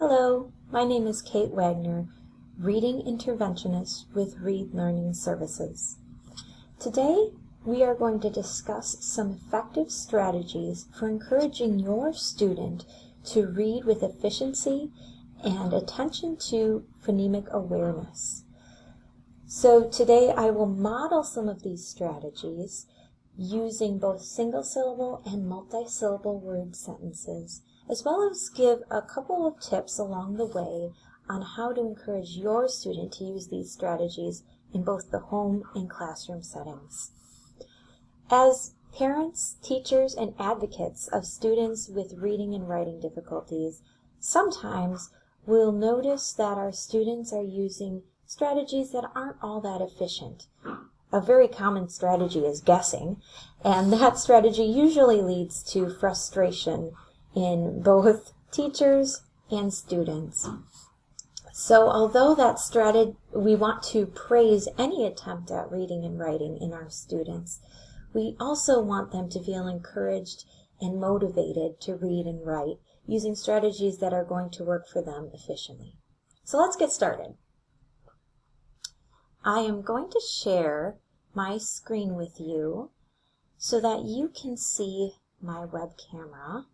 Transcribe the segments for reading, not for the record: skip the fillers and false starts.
Hello, my name is Kate Wagner, Reading Interventionist with Read Learning Services. Today, we are going to discuss some effective strategies for encouraging your student to read with efficiency and attention to phonemic awareness. So today I will model some of these strategies using both single-syllable and multi-syllable word sentences, as well as give a couple of tips along the way on how to encourage your student to use these strategies in both the home and classroom settings. As parents, teachers, and advocates of students with reading and writing difficulties, sometimes we'll notice that our students are using strategies that aren't all that efficient. A very common strategy is guessing, and that strategy usually leads to frustration in both teachers and students. So although that strategy, we want to praise any attempt at reading and writing in our students, we also want them to feel encouraged and motivated to read and write using strategies that are going to work for them efficiently. So let's get started. I am going to share my screen with you so that you can see my web camera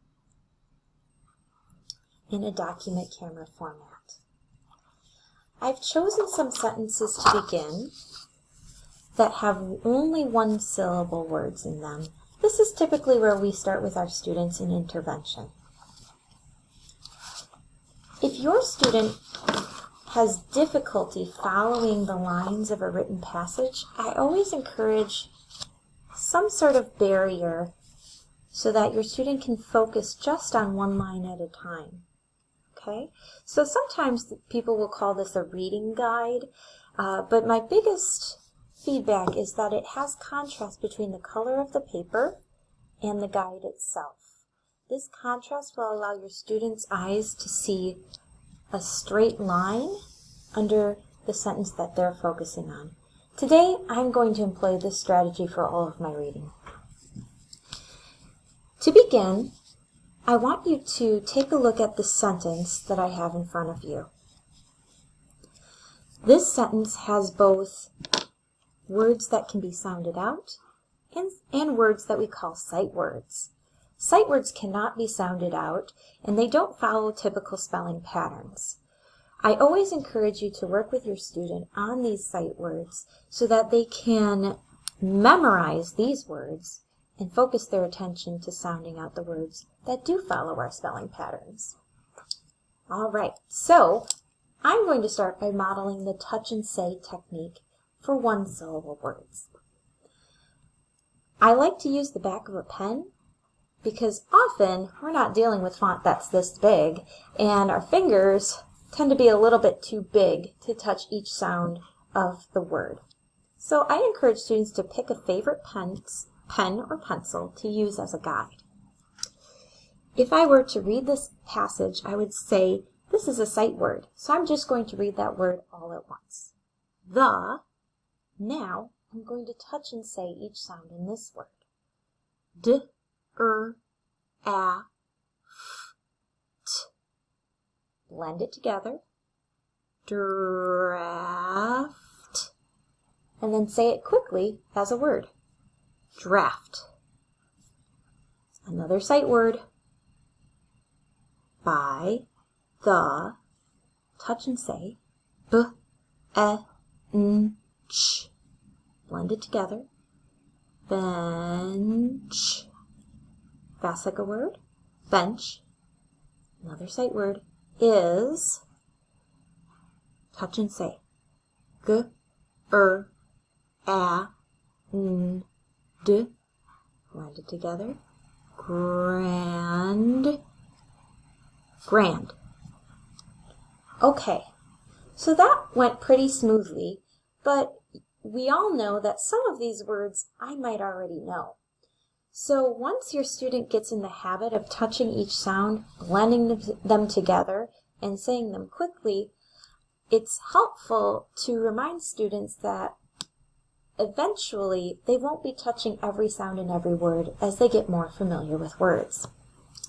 in a document camera format. I've chosen some sentences to begin that have only one-syllable words in them. This is typically where we start with our students in intervention. If your student has difficulty following the lines of a written passage, I always encourage some sort of barrier so that your student can focus just on one line at a time. Okay? So sometimes people will call this a reading guide, but my biggest feedback is that it has contrast between the color of the paper and the guide itself. This contrast will allow your students' eyes to see a straight line under the sentence that they're focusing on. Today, I'm going to employ this strategy for all of my reading. To begin, I want you to take a look at the sentence that I have in front of you. This sentence has both words that can be sounded out and words that we call sight words. Sight words cannot be sounded out, and they don't follow typical spelling patterns. I always encourage you to work with your student on these sight words so that they can memorize these words and focus their attention to sounding out the words that do follow our spelling patterns. All right, so I'm going to start by modeling the touch and say technique for one-syllable words. I like to use the back of a pen because often we're not dealing with font that's this big, and our fingers tend to be a little bit too big to touch each sound of the word. So I encourage students to pick a favorite pen or pencil to use as a guide. If I were to read this passage, I would say this is a sight word, so I'm just going to read that word all at once. The. Now I'm going to touch and say each sound in this word. D, a, f, t. Blend it together. Draft. And then say it quickly as a word. Draft. Another sight word. By, the, touch and say, b, e, n, ch. Blend it together. Bench. Fast like a word. Bench. Another sight word is, touch and say, g, a, n, d. Blend it together. Grand. Grand. Okay, so that went pretty smoothly, but we all know that some of these words I might already know. So once your student gets in the habit of touching each sound, blending them together, and saying them quickly, it's helpful to remind students that eventually they won't be touching every sound in every word as they get more familiar with words.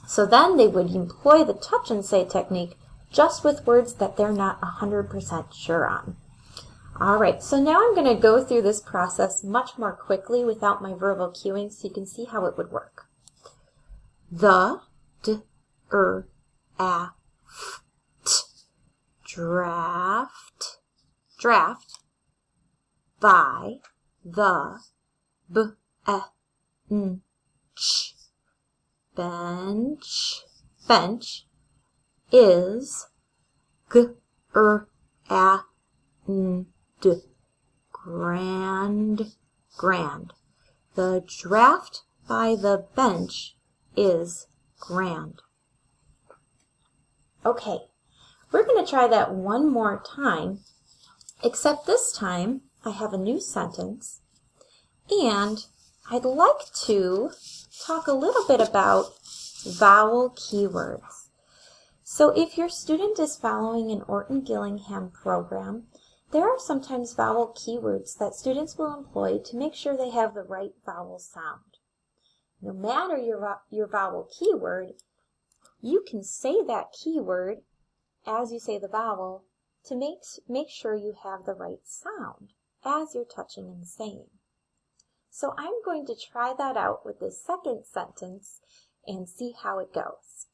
So then they would employ the touch and say technique just with words that they're not 100% sure on. All right, so now I'm going to go through this process much more quickly without my verbal cueing so you can see how it would work. The, d, a, f, t, draft, draft, by, the, b, n, ch, bench, bench, is, g, a, n, d, grand, grand. The draft by the bench is grand. Okay, we're going to try that one more time, except this time I have a new sentence, and I'd like to talk a little bit about vowel keywords. So if your student is following an Orton-Gillingham program, there are sometimes vowel keywords that students will employ to make sure they have the right vowel sound. No matter your vowel keyword, you can say that keyword as you say the vowel to make sure you have the right sound as you're touching and saying. So I'm going to try that out with this second sentence and see how it goes.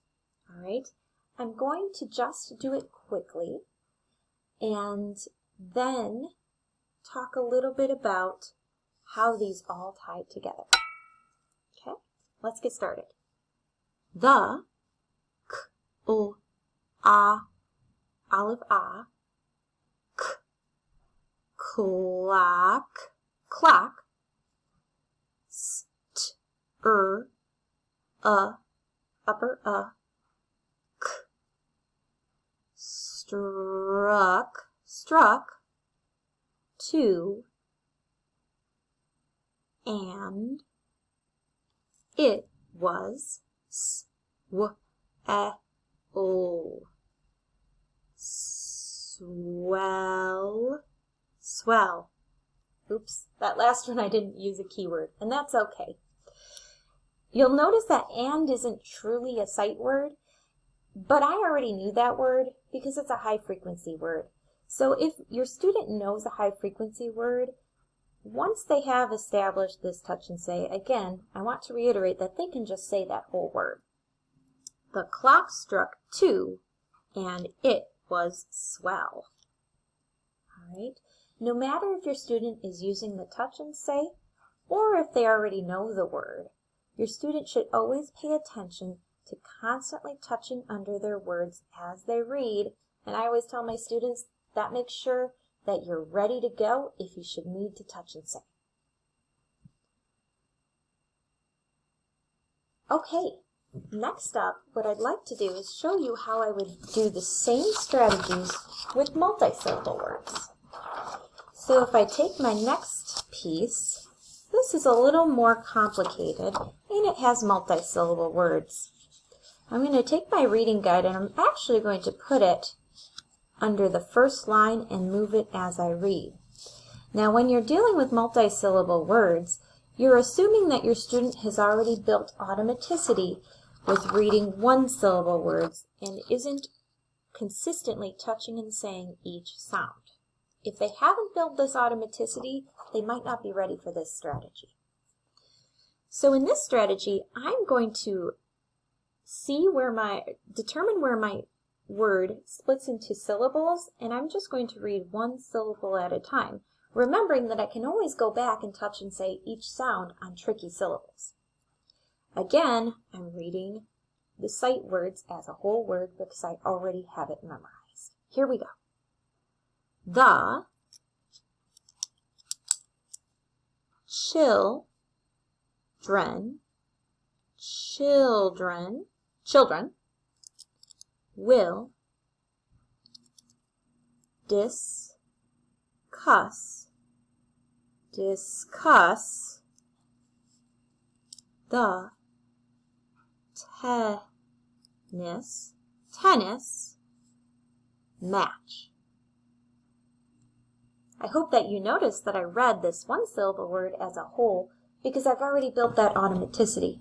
All right, I'm going to just do it quickly and then talk a little bit about how these all tie together. Okay, let's get started. The, k, l, a, olive a, k, clock, clock, st, upper k, struck, struck, to, and, it was, swell, swell, swell. Oops, that last one I didn't use a keyword, and that's okay. You'll notice that and isn't truly a sight word, but I already knew that word because it's a high frequency word. So if your student knows a high frequency word, once they have established this touch and say, again, I want to reiterate that they can just say that whole word. The clock struck 2 and it was swell. All right. No matter if your student is using the touch and say or if they already know the word, your student should always pay attention to constantly touching under their words as they read. And I always tell my students that makes sure that you're ready to go if you should need to touch and say. Okay, next up, what I'd like to do is show you how I would do the same strategies with multisyllable words. So if I take my next piece, this is a little more complicated and it has multisyllable words. I'm going to take my reading guide and I'm actually going to put it under the first line and move it as I read. Now when you're dealing with multisyllable words, you're assuming that your student has already built automaticity with reading one-syllable words and isn't consistently touching and saying each sound. If they haven't built this automaticity, they might not be ready for this strategy. So in this strategy, I'm going to determine where my word splits into syllables, and I'm just going to read one syllable at a time, remembering that I can always go back and touch and say each sound on tricky syllables. Again, I'm reading the sight words as a whole word because I already have it memorized. Here we go. The children will discuss the tennis match. I hope that you noticed that I read this one-syllable word as a whole because I've already built that automaticity.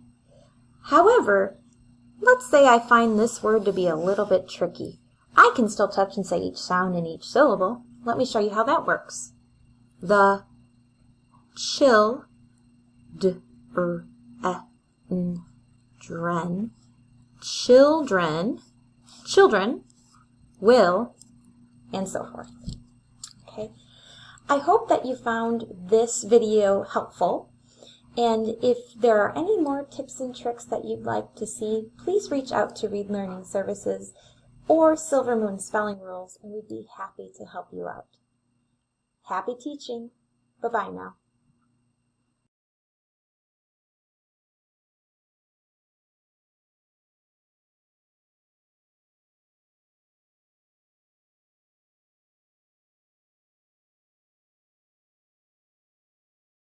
However, let's say I find this word to be a little bit tricky. I can still touch and say each sound in each syllable. Let me show you how that works. The chill, d, n, dren, children, children, will, and so forth. Okay. I hope that you found this video helpful, and if there are any more tips and tricks that you'd like to see, please reach out to Read Learning Services or Silver Moon Spelling Rules, and we'd be happy to help you out. Happy teaching. Bye-bye now.